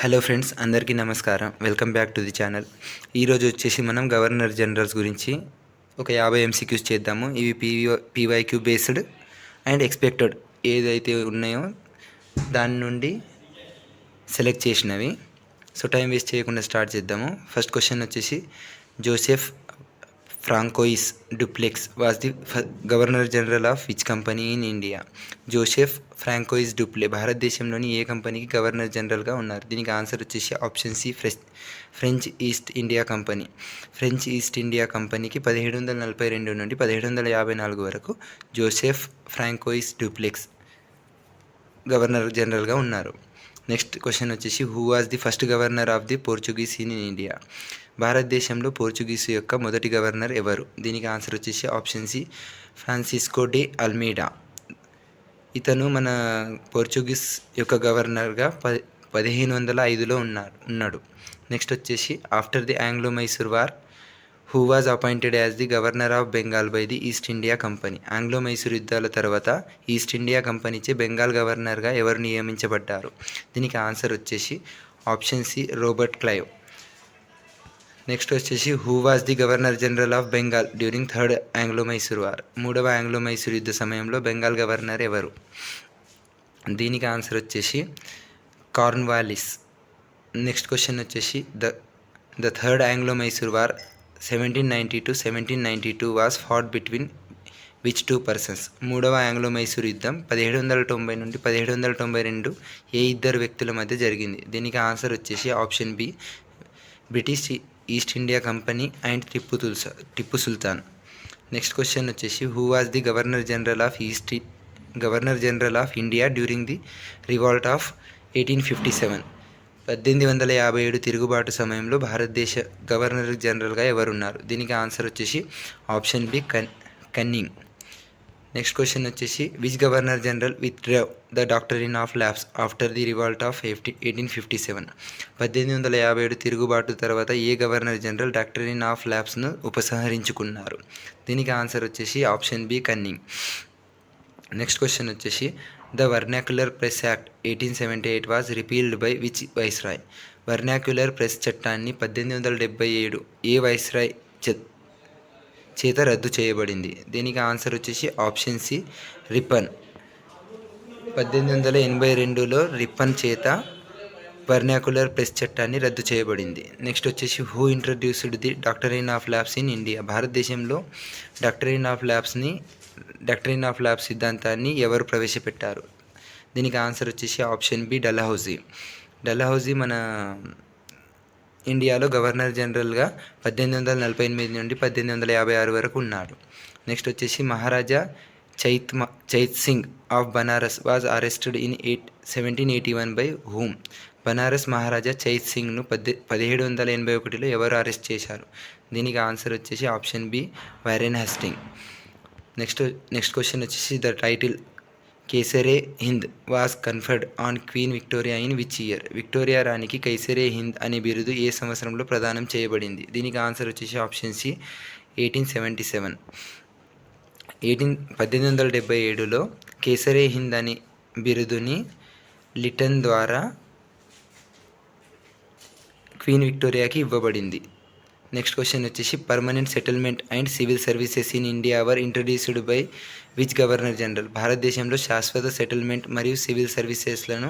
Hello friends, అందరికీ నమస్కారం. Welcome back to the channel. ఈరోజు వచ్చేసి మనం గవర్నర్ జనరల్స్ గురించి ఒక 50 ఎంసీక్యూస్ చేద్దాము. ఇవి పీవైక్యూ బేస్డ్ అండ్ ఎక్స్పెక్టెడ్ ఏదైతే ఉన్నాయో దాని నుండి సెలెక్ట్ చేసినవి. సో టైం వేస్ట్ చేయకుండా స్టార్ట్ చేద్దాము. ఫస్ట్ క్వశ్చన్ వచ్చేసి Joseph Francois Dupleix was the governor general of which company in India? Joseph Francois Dupleix భారతదేశంలోని ఏ కంపెనీకి గవర్నర్ జనరల్గా ఉన్నారు? దీనికి ఆన్సర్ వచ్చేసి option C, French East India company. French East India కంపెనీకి 1742 నుండి 1754 వరకు జోసెఫ్ ఫ్రాంకోయిస్ డుప్లెక్స్ గవర్నర్ జనరల్గా ఉన్నారు. నెక్స్ట్ క్వశ్చన్ వచ్చేసి who was the first governor of the Portuguese in India? భారతదేశంలో పోర్చుగీసు యొక్క మొదటి గవర్నర్ ఎవరు? దీనికి ఆన్సర్ వచ్చేసి ఆప్షన్ సి, ఫ్రాన్సిస్కో డే అల్మీడా. ఇతను మన పోర్చుగీస్ యొక్క గవర్నర్గా 1505లో ఉన్నాడు. నెక్స్ట్ వచ్చేసి after the Anglo Mysore war who was appointed as the governor of Bengal by the east India company? Anglo Mysore యుద్ధాల తర్వాత ఈస్ట్ ఇండియా కంపెనీచే బెంగాల్ గవర్నర్గా ఎవరు నియమించబడ్డారు? దీనికి ఆన్సర్ వచ్చేసి option C, Robert Clive. Next వచ్చేసి who was the governor general of Bengal during third Anglo Mysore war? మూడవ Anglo Mysore యుద్ధ సమయంలో బెంగాల్ గవర్నర్ ఎవరు? దీనికి ఆన్సర్ వచ్చేసి కార్న్వాలిస్. నెక్స్ట్ క్వశ్చన్ వచ్చేసి the third Anglo Mysore war 1790 to 1792 was fought between which two persons? మూడవ Anglo Mysore యుద్ధం 1790 నుండి 1792 ఏ ఇద్దరు వ్యక్తుల మధ్య జరిగింది? దీనికి ఆన్సర్ వచ్చేసి option B, British East India company and Tipu Sultan. Next question వచ్చేసి who was the governor general of India during the revolt of 1857? 1857 తిరుగుబాటు సమయంలో భారతదేశ గవర్నర్ జనరల్గా ఎవరున్నారు? దీనికి ఆన్సర్ వచ్చేసి option B, Canning. Next question వచ్చేసి which governor general withdraw the doctrine of lapse after the revolt of 1857? 1857 తిరుగుబాటు తర్వాత ఏ గవర్నర్ జనరల్ డాక్టరీన్ ఆఫ్ ల్యాబ్స్ను ఉపసంహరించుకున్నారు? దీనికి ఆన్సర్ వచ్చేసి option B, Canning. Next question వచ్చేసి the vernacular press act 1878 was repealed by which viceroy? Vernacular press చట్టాన్ని 1877 ఏ viceroy చేత రద్దు చేయబడింది? దీనికి ఆన్సర్ వచ్చేసి ఆప్షన్ సి, రిప్పన్. 1882లో రిప్పన్ చేత వర్నాక్యులర్ ప్రెస్ చట్టాన్ని రద్దు చేయబడింది. నెక్స్ట్ వచ్చేసి who introduced the doctrine of labs in India? భారతదేశంలో డాక్టరీన్ ఆఫ్ ల్యాబ్స్ సిద్ధాంతాన్ని ఎవరు ప్రవేశపెట్టారు? దీనికి ఆన్సర్ వచ్చేసి ఆప్షన్ బి, డల్హౌజీ మన ఇండియాలో గవర్నర్ జనరల్గా 1848 నుండి 1856 వరకు ఉన్నాడు. నెక్స్ట్ వచ్చేసి Maharaja Chait Singh of Banaras was arrested in 1781 by whom? Banaras Maharaja Chait సింగ్ను 1781లో ఎవరు అరెస్ట్ చేశారు? దీనికి ఆన్సర్ వచ్చేసి option B, Warren హస్టింగ్. Next question వచ్చేసి the title Kaiser-i Hind was conferred on Queen Victoria in which year? Victoria రాణికి కైసరే హింద్ అనే బిరుదు ఏ సంవత్సరంలో ప్రదానం చేయబడింది? దీనికి ఆన్సర్ వచ్చేసి ఆప్షన్ సి, 1877. 1877లో కైసరే హింద్ అనే బిరుదుని లిటన్ ద్వారా క్వీన్ విక్టోరియాకి ఇవ్వబడింది. నెక్స్ట్ క్వశ్చన్ వచ్చేసి permanent settlement and civil services in India were introduced by which governor general? భారతదేశంలో శాశ్వత సెటిల్మెంట్ మరియు సివిల్ సర్వీసెస్లను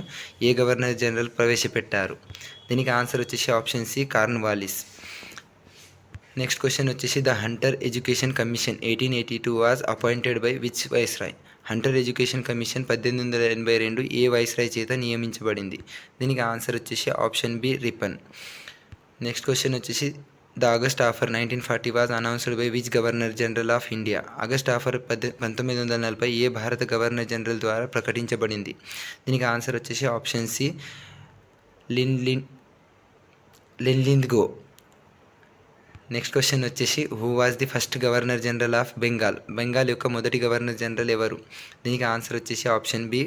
ఏ గవర్నర్ జనరల్ ప్రవేశపెట్టారు? దీనికి ఆన్సర్ వచ్చేసి option C, Cornwallis. Next question వచ్చేసి the Hunter education commission 1882 was appointed by which viceroy? Hunter education commission 1882 ఏ వైస్రాయ్ చేత నియమించబడింది? దీనికి ఆన్సర్ వచ్చేసి option B, Ripon. Next question వచ్చేసి the August offer 1940 was announced by which governor general of India? August offer 1940 ఏ భారత governor general ద్వారా ప్రకటించబడింది? దీనికి ఆన్సర్ వచ్చేసి option C, Linlithgow. Next question వచ్చేసి who was the first governor general of Bengal? Bengal యొక్క మొదటి గవర్నర్ జనరల్ ఎవరు? దీనికి ఆన్సర్ వచ్చేసి option B,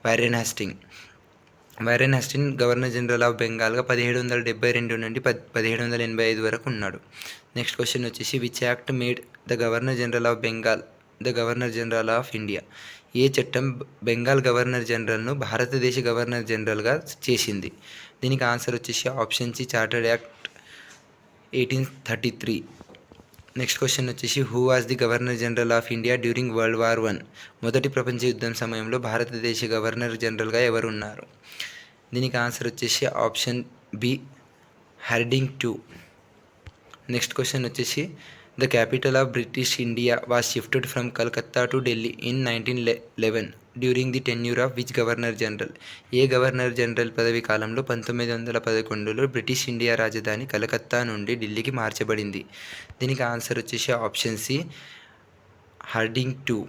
Warren Hasting. Governor general of బెంగాల్గా 1772 నుండి 1785 వరకు ఉన్నాడు. నెక్స్ట్ క్వశ్చన్ వచ్చేసి which act made the governor general of Bengal the governor general of India? ఏ చట్టం బెంగాల్ గవర్నర్ జనరల్ను భారతదేశ గవర్నర్ జనరల్గా చేసింది? దీనికి ఆన్సర్ వచ్చేసి option C chartered act 1833. Next question వచ్చేసి who was the governor general of India during world war 1? మొదటి ప్రపంచ యుద్ధం సమయంలో భారతదేశ గవర్నర్ జనరల్గా ఎవరు ఉన్నారు? దీనికి ఆన్సర్ వచ్చేసి option B Hardinge 2. Next question వచ్చేసి the capital of British India was shifted from Calcutta to Delhi in 1911 during the tenure of which governor general? ఏ గవర్నర్ జనరల్ పదవి కాలంలో 1911లో బ్రిటిష్ ఇండియా రాజధాని కలకత్తా నుండి ఢిల్లీకి మార్చబడింది? దీనికి ఆన్సర్ వచ్చేసి option C Hardinge 2.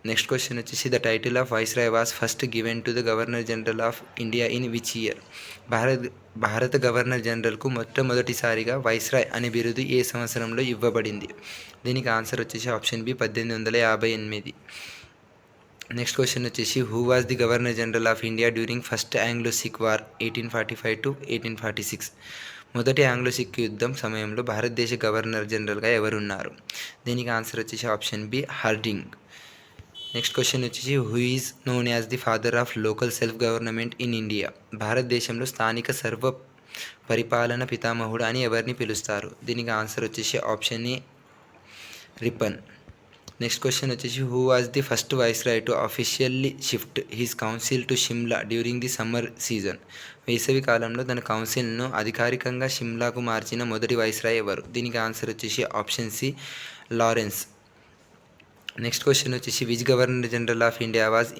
Next question వచ్చేసి the title of viceroy was first given to the governor general of India in which year? భారత గవర్నర్ జనరల్కు మొట్టమొదటిసారిగా వైస్రాయ్ అనే బిరుదు ఏ సంవత్సరంలో ఇవ్వబడింది? దీనికి ఆన్సర్ వచ్చేసి ఆప్షన్ బి 1858. నెక్స్ట్ క్వశ్చన్ వచ్చేసి who was the governor general of India during first Anglo Sikh war 1845 to 1846? మొదటి ఆంగ్లో సిక్ యుద్ధం సమయంలో భారతదేశ గవర్నర్ జనరల్గా ఎవరున్నారు? దీనికి ఆన్సర్ వచ్చేసి option B Hardinge. Next question వచ్చేసి who is known as the father of local self government in India? భారతదేశంలో స్థానిక సర్వ పరిపాలన పితామహుడు అని ఎవరిని పిలుస్తారు? దీనికి ఆన్సర్ వచ్చేసి option A Ripon. Next question వచ్చేసి who was the first viceroy to officially shift his council to Shimla during the summer season? వేసవి కాలంలో తన కౌన్సిల్ను అధికారికంగా షిమ్లాకు మార్చిన మొదటి వైస్రాయ్ ఎవరు? దీనికి ఆన్సర్ వచ్చేసి option C Lawrence. Next question వచ్చేసి which governor general of India was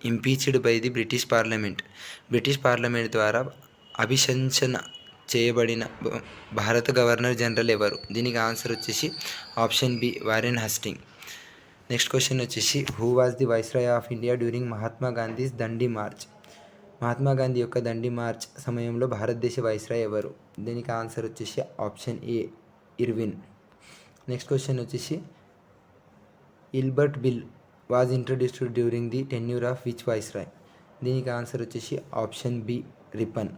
impeached by the British parliament? British parliament ద్వారా అభిశంసన చేయబడిన భారత గవర్నర్ జనరల్ ఎవరు? దీనికి ఆన్సర్ వచ్చేసి option B Warren హస్టింగ్. Next question వచ్చేసి who was the viceroy of India during Mahatma Gandhi's Dandi march? Mahatma Gandhi యొక్క దండి మార్చ్ సమయంలో భారతదేశ వైస్రాయ్ ఎవరు? దీనికి ఆన్సర్ వచ్చేసి option A Irwin. Next question వచ్చేసి Ilbert bill was introduced during the tenure of which viceroy? దీనికి answer వచ్చేసి option B Ripon.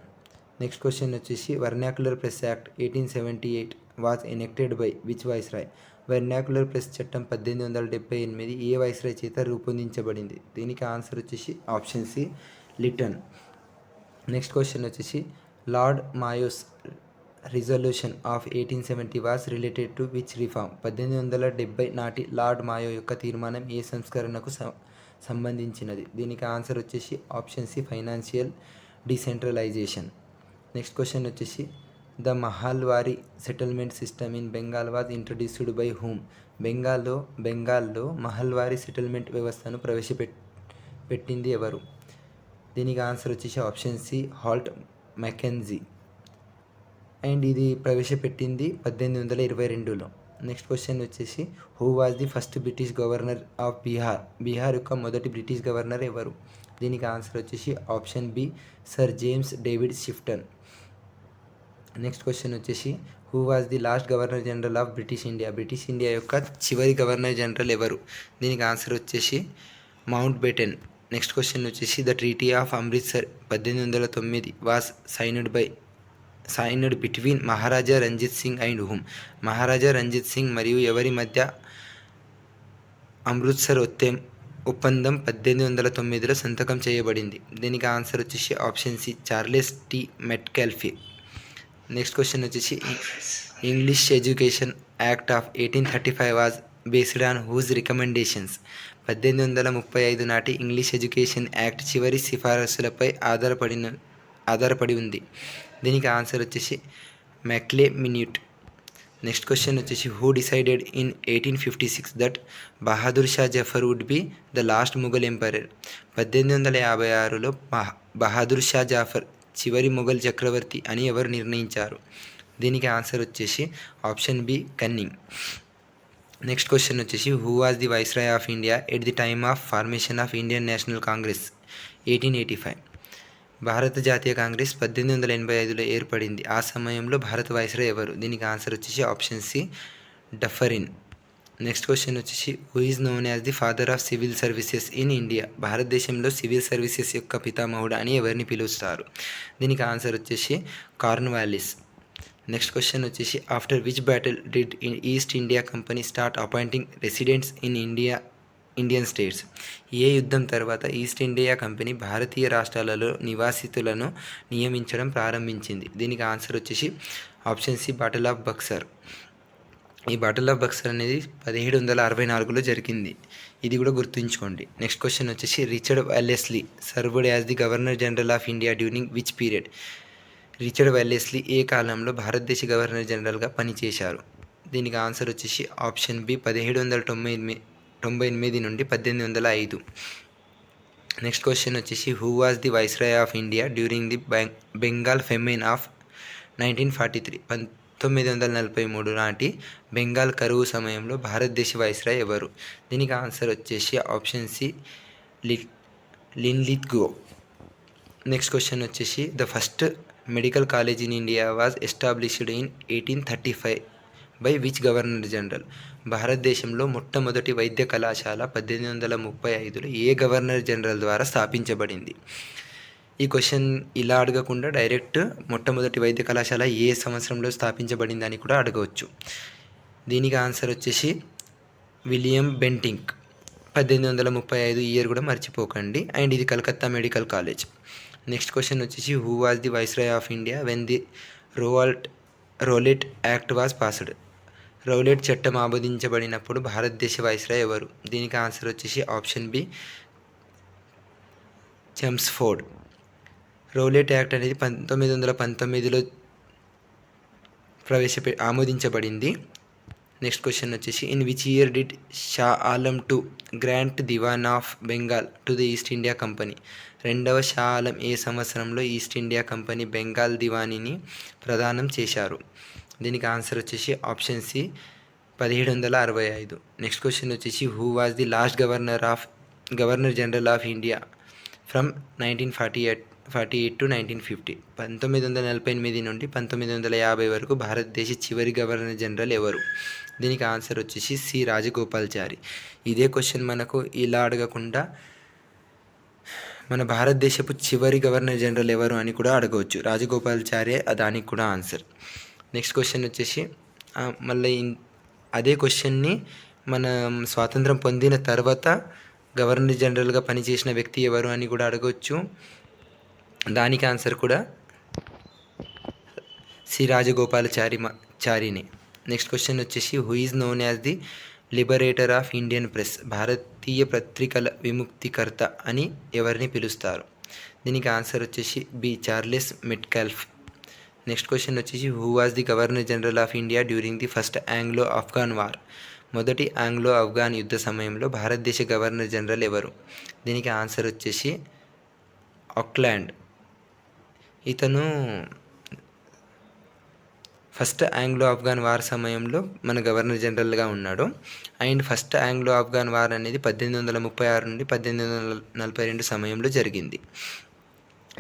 Next question వచ్చేసి vernacular press act 1878 was enacted by which viceroy? Vernacular press చట్టం 1878 ఏ viceroy చేత రూపొందించబడింది? దీనికి answer వచ్చేసి option C Lytton. Next question వచ్చేసి lord Mayo's resolution of 1870 was related to which reform? 1870 నాటి lord మాయో యొక్క తీర్మానం ఏ సంస్కరణకు సంబంధించినది? దీనికి ఆన్సర్ వచ్చేసి option C financial decentralisation. Next question వచ్చేసి the Mahalwari settlement system in Bengal was introduced by whom? బెంగాల్లో మహల్వారీ సెటిల్మెంట్ వ్యవస్థను ప్రవేశపెట్టింది ఎవరు? దీనికి ఆన్సర్ వచ్చేసి option C Holt Mackenzie. And ఇది ప్రవేశపెట్టింది 1822లో. నెక్స్ట్ క్వశ్చన్ వచ్చేసి who was the first British governor of Bihar? Bihar యొక్క మొదటి బ్రిటిష్ గవర్నర్ ఎవరు? దీనికి ఆన్సర్ వచ్చేసి option B sir James David Sifton. Next question వచ్చేసి who was the last governor general of British India? British India యొక్క చివరి governor general ఎవరు? దీనికి ఆన్సర్ వచ్చేసి మౌంట్ బేటన్. నెక్స్ట్ క్వశ్చన్ వచ్చేసి the treaty of Amritsar 1809 was signed between Maharaja Ranjit Singh and whom? Maharaja Ranjit Singh మరియు ఎవరి మధ్య అమృత్సర్ ఒప్పందం 1809లో సంతకం చేయబడింది? దీనికి ఆన్సర్ వచ్చేసి option C Charles T Metcalfe. Next question వచ్చేసి English education act of 1835 was based on whose recommendations? 1835 నాటి ఇంగ్లీష్ ఎడ్యుకేషన్ యాక్ట్ చివరి సిఫారసులపై ఆధారపడి ఉంది. దీనికి ఆన్సర్ వచ్చేసి మెక్లే మిన్యూట్. నెక్స్ట్ క్వశ్చన్ వచ్చేసి who decided in 1856 that Bahadur Shah Zafar would be the last Mughal emperor? 1856లో బహదూర్ షా జాఫర్ చివరి మొఘల్ చక్రవర్తి అని ఎవరు నిర్ణయించారు? దీనికి ఆన్సర్ వచ్చేసి option B Canning. Next question వచ్చేసి who was the viceroy of India at the time of formation of Indian national congress 1885? భారత జాతీయ కాంగ్రెస్ 1885లో ఏర్పడింది. ఆ సమయంలో భారత వైస్రాయ్ ఎవరు? దీనికి ఆన్సర్ వచ్చేసి option C Dufferin. Next question వచ్చేసి who is known as the father of civil services in India? భారతదేశంలో సివిల్ సర్వీసెస్ యొక్క పితామహుడు అని ఎవరిని పిలుస్తారు? దీనికి ఆన్సర్ వచ్చేసి కార్న్వాలిస్. నెక్స్ట్ క్వశ్చన్ వచ్చేసి after which battle did east India company start appointing residents in India Indian states. ఏ యుద్ధం తర్వాత ఈస్ట్ ఇండియా కంపెనీ భారతీయ రాష్ట్రాలలో నివాసితులను నియమించడం ప్రారంభించింది? దీనికి ఆన్సర్ వచ్చేసి option C battle of Buxar. ఈ బాటిల్ ఆఫ్ బక్సర్ అనేది 1764లో జరిగింది. ఇది కూడా గుర్తుంచుకోండి. నెక్స్ట్ క్వశ్చన్ వచ్చేసి Richard Wellesley served as the governor general of India during which period? Richard Wellesley ఏ కాలంలో భారతదేశ గవర్నర్ జనరల్గా పనిచేశారు? దీనికి ఆన్సర్ వచ్చేసి ఆప్షన్ బి 1798 నుండి 1805. నెక్స్ట్ క్వశ్చన్ వచ్చేసి who was the viceroy of India during the Bengal famine of 1943? 1943 నాటి బెంగాల్ కరువు సమయంలో భారతదేశ వైస్రాయ్ ఎవరు? దీనికి ఆన్సర్ వచ్చేసి option C Linlithgow. Next question వచ్చేసి the first medical college in India was established in 1835 by which governor general? భారతదేశంలో మొట్టమొదటి వైద్య కళాశాల 1835లో ఏ గవర్నర్ జనరల్ ద్వారా స్థాపించబడింది? ఈ క్వశ్చన్ ఇలా అడగకుండా డైరెక్ట్ మొట్టమొదటి వైద్య కళాశాల ఏ సంవత్సరంలో స్థాపించబడిందని కూడా అడగవచ్చు. దీనికి ఆన్సర్ వచ్చేసి విలియం బెంటింక్. 1835 ఇయర్ కూడా మర్చిపోకండి. అండ్ ఇది Calcutta medical college. Next question వచ్చేసి who was the viceroy of India when the Rowlatt act was passed? Rowlatt చట్టం ఆమోదించబడినప్పుడు భారతదేశ వైస్రాయ్ ఎవరు? దీనికి ఆన్సర్ వచ్చేసి option B Chelmsford. Rowlatt act అనేది 1919లో ఆమోదించబడింది. నెక్స్ట్ క్వశ్చన్ వచ్చేసి in which year did Shah Alam to grant Diwan of Bengal to the east India company? రెండవ షా ఆలం ఏ సంవత్సరంలో ఈస్ట్ ఇండియా కంపెనీ బెంగాల్ దివానీని ప్రదానం చేశారు? దీనికి ఆన్సర్ వచ్చేసి ఆప్షన్ సి 1765. నెక్స్ట్ క్వశ్చన్ వచ్చేసి who was the last governor general of India from 1948 to 1950? 1948 నుండి 1950 వరకు భారతదేశ చివరి గవర్నర్ జనరల్ ఎవరు? దీనికి ఆన్సర్ వచ్చేసి సి రాజగోపాల్చారి. ఇదే క్వశ్చన్ మనకు ఇలా అడగకుండా మన భారతదేశపు చివరి గవర్నర్ జనరల్ ఎవరు అని కూడా అడగవచ్చు. రాజగోపాల్చారే దానికి కూడా ఆన్సర్. నెక్స్ట్ క్వశ్చన్ వచ్చేసి మళ్ళీ అదే క్వశ్చన్ని మనం స్వాతంత్రం పొందిన తర్వాత గవర్నర్ జనరల్గా పనిచేసిన వ్యక్తి ఎవరు అని కూడా అడగవచ్చు. దానికి ఆన్సర్ కూడా సి రాజగోపాలాచారినే. నెక్స్ట్ క్వశ్చన్ వచ్చేసి who is known as the liberator of Indian press? భారతీయ పత్రికల విముక్తికర్త అని ఎవరిని పిలుస్తారు? దీనికి ఆన్సర్ వచ్చేసి B Charles Metcalfe. Next question వచ్చేసి who was the governor general of India during the first Anglo Afghan war? మొదటి ఆంగ్లో ఆఫ్ఘన్ యుద్ధ సమయంలో భారతదేశ గవర్నర్ జనరల్ ఎవరు? దీనికి ఆన్సర్ వచ్చేసి ఆక్లాండ్. ఇతను ఫస్ట్ ఆంగ్లో ఆఫ్ఘన్ వార్ సమయంలో మన గవర్నర్ జనరల్గా ఉన్నాడు. And first Anglo Afghan war అనేది 1836 నుండి 1842 సమయంలో జరిగింది.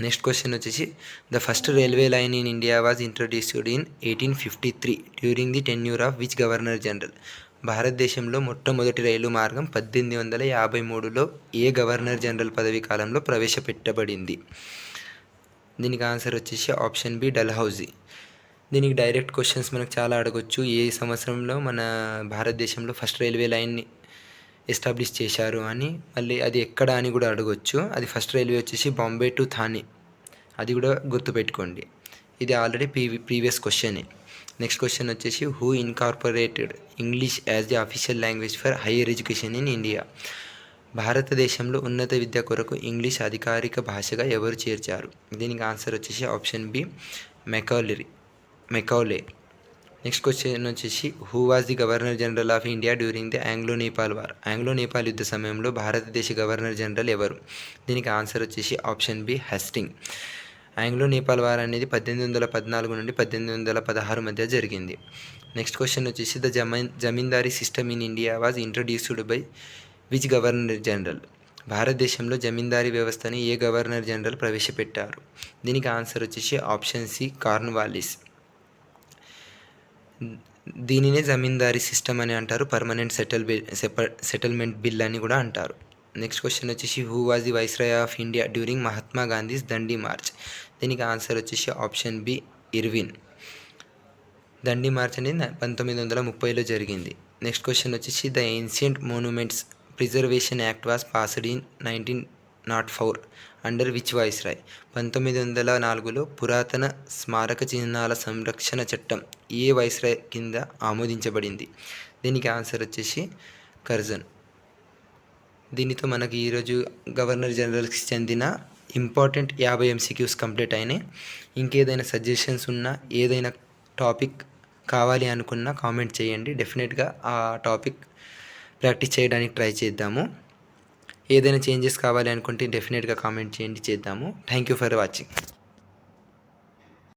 నెక్స్ట్ క్వశ్చన్ వచ్చేసి the first railway line in India was introduced in 1853 during the tenure of which governor general? భారతదేశంలో మొట్టమొదటి రైలు మార్గం 1853లో ఏ గవర్నర్ జనరల్ పదవీ కాలంలో ప్రవేశపెట్టబడింది? దీనికి ఆన్సర్ వచ్చేసి ఆప్షన్ బి డల్హౌజీ. దీనికి డైరెక్ట్ క్వశ్చన్స్ మనకు చాలా అడగొచ్చు. ఏ సంవత్సరంలో మన భారతదేశంలో ఫస్ట్ రైల్వే లైన్ని ఎస్టాబ్లిష్ చేశారు అని, మళ్ళీ అది ఎక్కడ అని కూడా అడగొచ్చు. అది ఫస్ట్ రైల్వే వచ్చేసి బాంబే టు థానే. అది కూడా గుర్తుపెట్టుకోండి. ఇది ఆల్రెడీ ప్రీవియస్ క్వశ్చనే. నెక్స్ట్ క్వశ్చన్ వచ్చేసి who incorporated English as the official language for higher education in India? భారతదేశంలో ఉన్నత విద్య కొరకు ఇంగ్లీష్ అధికారిక భాషగా ఎవరు చేర్చారు? దీనికి ఆన్సర్ వచ్చేసి option B Macaulay. Next question వచ్చేసి who was the governor general of India during the Anglo Nepal war? Anglo Nepal యుద్ధ సమయంలో భారతదేశ గవర్నర్ జనరల్ ఎవరు? దీనికి ఆన్సర్ వచ్చేసి option B Hasting. Anglo Nepal war అనేది 1814 నుండి 1816 మధ్య జరిగింది. నెక్స్ట్ క్వశ్చన్ వచ్చేసి the zamindari system in India was introduced by which governor general? భారతదేశంలో జమీందారీ వ్యవస్థని ఏ గవర్నర్ జనరల్ ప్రవేశపెట్టారు? దీనికి ఆన్సర్ వచ్చేసి ఆప్షన్ సి కార్న్వాలిస్. దీనినే జమీందారీ సిస్టమ్ అని అంటారు. పర్మనెంట్ సెటిల్మెంట్ బిల్ అని కూడా అంటారు. నెక్స్ట్ క్వశ్చన్ వచ్చేసి who was the viceroy of India during Mahatma Gandhi's Dandi march? దీనికి ఆన్సర్ వచ్చేసి option B Irwin. Dandi march అనేది 1930లో జరిగింది. నెక్స్ట్ క్వశ్చన్ వచ్చేసి the ancient monuments preservation act was passed in 1904 under which viceroy? 1904లో పురాతన స్మారక చిహ్నాల సంరక్షణ చట్టం ఏ వైస్రాయ్ కింద ఆమోదించబడింది? దీనికి ఆన్సర్ వచ్చేసి కర్జన్. దీనితో మనకి ఈరోజు గవర్నర్ జనరల్కి చెందిన ఇంపార్టెంట్ 50 MCQs కంప్లీట్ అయినాయి. ఇంకేదైనా సజెషన్స్ ఉన్నా, ఏదైనా టాపిక్ కావాలి అనుకున్నా కామెంట్ చేయండి. డెఫినెట్గా ఆ టాపిక్ ప్రాక్టీస్ చేయడానికి ట్రై చేద్దాము. ఏదైనా చేంజెస్ కావాలి అనుకుంటే డెఫినెట్గా కామెంట్ చేయండి, చేద్దాము. Thank you for watching.